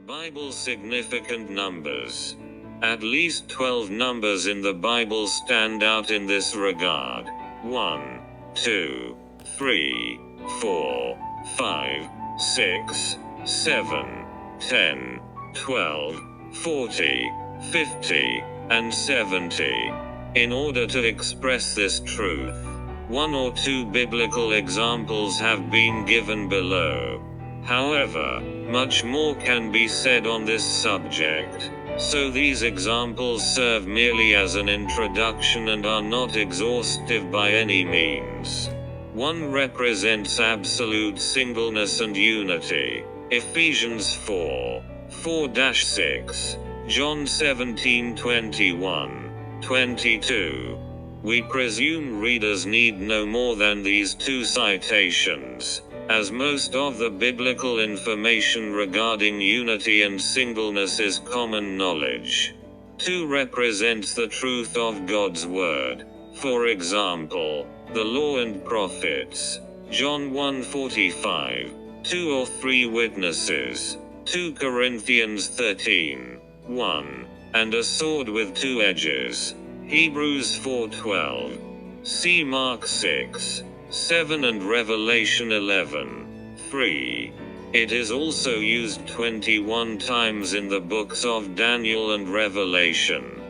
Bible significant numbers. At least 12 numbers in the Bible stand out in this regard. 1, 2, 3, 4, 5, 6, 7, 10, 12, 40, 50, and 70. In order to express this truth, one or two biblical examples have been given below. However, much more can be said on this subject, so these examples serve merely as an introduction and are not exhaustive by any means. One represents absolute singleness and unity. Ephesians 4:6, John 17:21, 22. We presume readers need no more than these two citations, as most of the biblical information regarding unity and singleness is common knowledge. 2 represents the truth of God's Word. For example, the Law and Prophets, John 1:45, 2 or 3 witnesses, 2 Corinthians 13:1, and a sword with 2 edges, Hebrews 4:12. See Mark 6:7 and Revelation 11:3. It is also used 21 times in the books of Daniel and Revelation.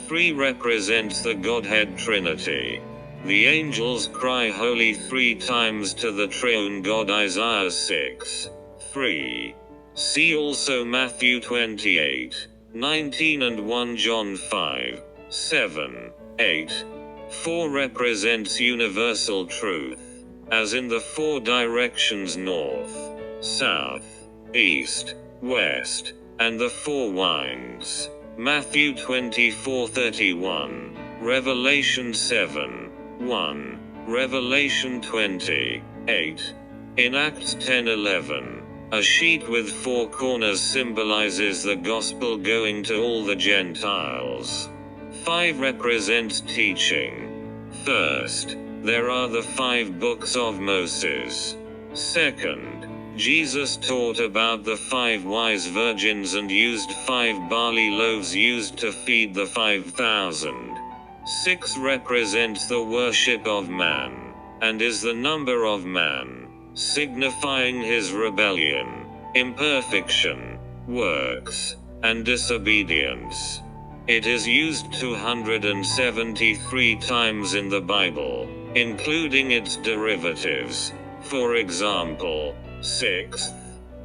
3 represents the Godhead Trinity. The angels cry holy 3 times to the triune God, Isaiah 6:3. See also Matthew 28:19 and 1 John 5:7, 8. 4 represents universal truth, as in the 4 directions north, south, east, west, and the 4 winds. Matthew 24:31, Revelation 7:1, Revelation 20:8. In Acts 10:11, a sheet with 4 corners symbolizes the gospel going to all the Gentiles. 5 represents teaching. First, there are the 5 books of Moses. Second, Jesus taught about the 5 wise virgins and used 5 barley loaves used to feed the 5,000. 6 represents the worship of man, and is the number of man, signifying his rebellion, imperfection, works, and disobedience. It is used 273 times in the Bible, including its derivatives, for example, 6th,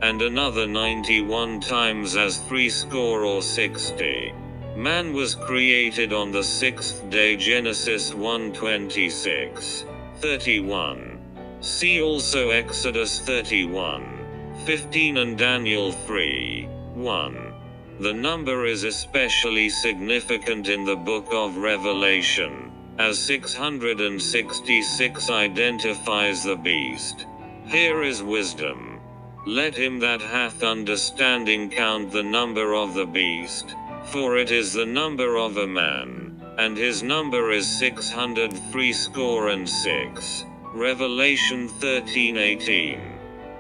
and another 91 times as 60. Man was created on the 6th day, Genesis 1:26-31. See also Exodus 31:15 and Daniel 3:1. The number is especially significant in the book of Revelation, as 666 identifies the beast. Here is wisdom. Let him that hath understanding count the number of the beast, for it is the number of a man, and his number is 666. Revelation 13:18.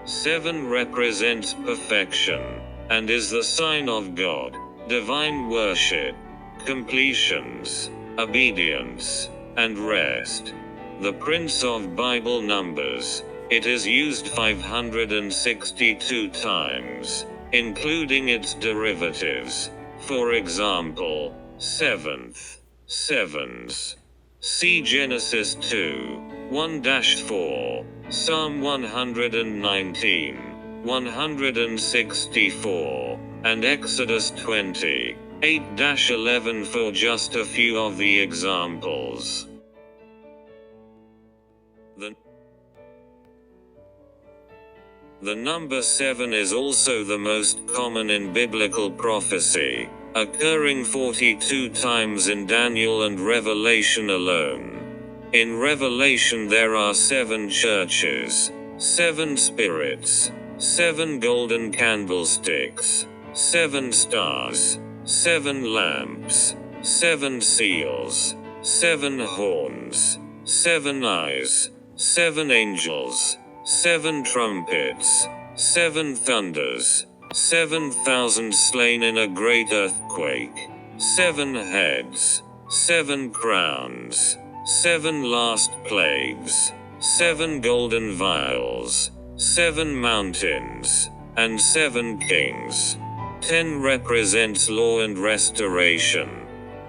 7 represents perfection, and is the sign of God, divine worship, completions, obedience, and rest. The Prince of Bible Numbers. It is used 562 times, including its derivatives. For example, 7th, sevens. See Genesis 2:1-4, Psalm 119, 164, and Exodus 20:8-11 for just a few of the examples. The number 7 is also the most common in biblical prophecy, occurring 42 times in Daniel and Revelation alone. In Revelation there are 7 churches, 7 spirits, 7 golden candlesticks, 7 stars, 7 lamps, 7 seals, 7 horns, 7 eyes, 7 angels, 7 trumpets, 7 thunders, 7,000 slain in a great earthquake, 7 heads, 7 crowns, 7 last plagues, 7 golden vials, 7 mountains, and 7 kings. 10 represents law and restoration.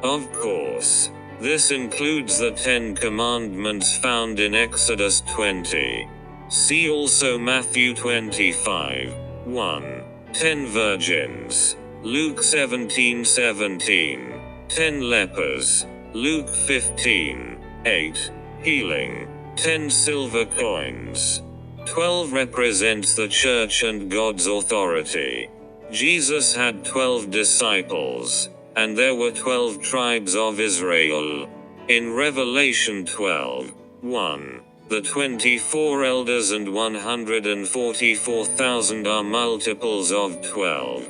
Of course, this includes the 10 commandments found in Exodus 20. See also Matthew 25, 1. 10 virgins, Luke 17:17. 10 lepers, Luke 15, 8. Healing, 10 silver coins. 12 represents the church and God's authority. Jesus had 12 disciples, and there were 12 tribes of Israel. In Revelation 12, 1, the 24 elders and 144,000 are multiples of 12.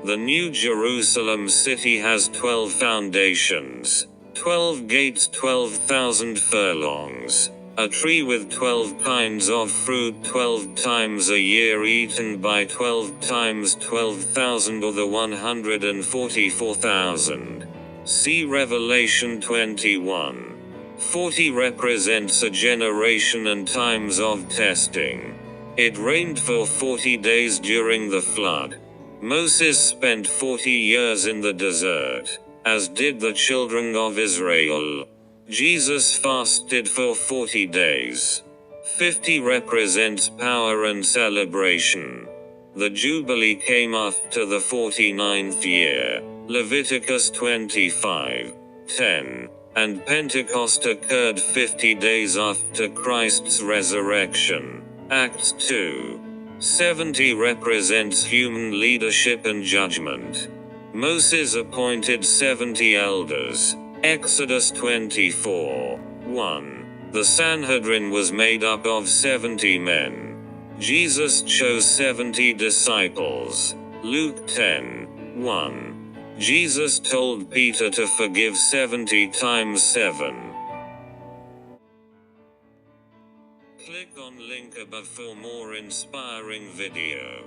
The New Jerusalem city has 12 foundations, 12 gates, 12,000 furlongs, a tree with 12 kinds of fruit 12 times a year, eaten by 12 times 12,000, or the 144,000. See Revelation 21. 40 represents a generation and times of testing. It rained for 40 days during the flood. Moses spent 40 years in the desert, as did the children of Israel. Jesus fasted for 40 days. 50 represents power and celebration. The Jubilee came after the 49th year, Leviticus 25:10, and Pentecost occurred 50 days after Christ's resurrection, Acts 2. 70 represents human leadership and judgment. Moses appointed 70 elders, Exodus 24:1. The Sanhedrin was made up of 70 men. Jesus chose 70 disciples, Luke 10:1. Jesus told Peter to forgive 70 times 7. Click on link above for more inspiring video.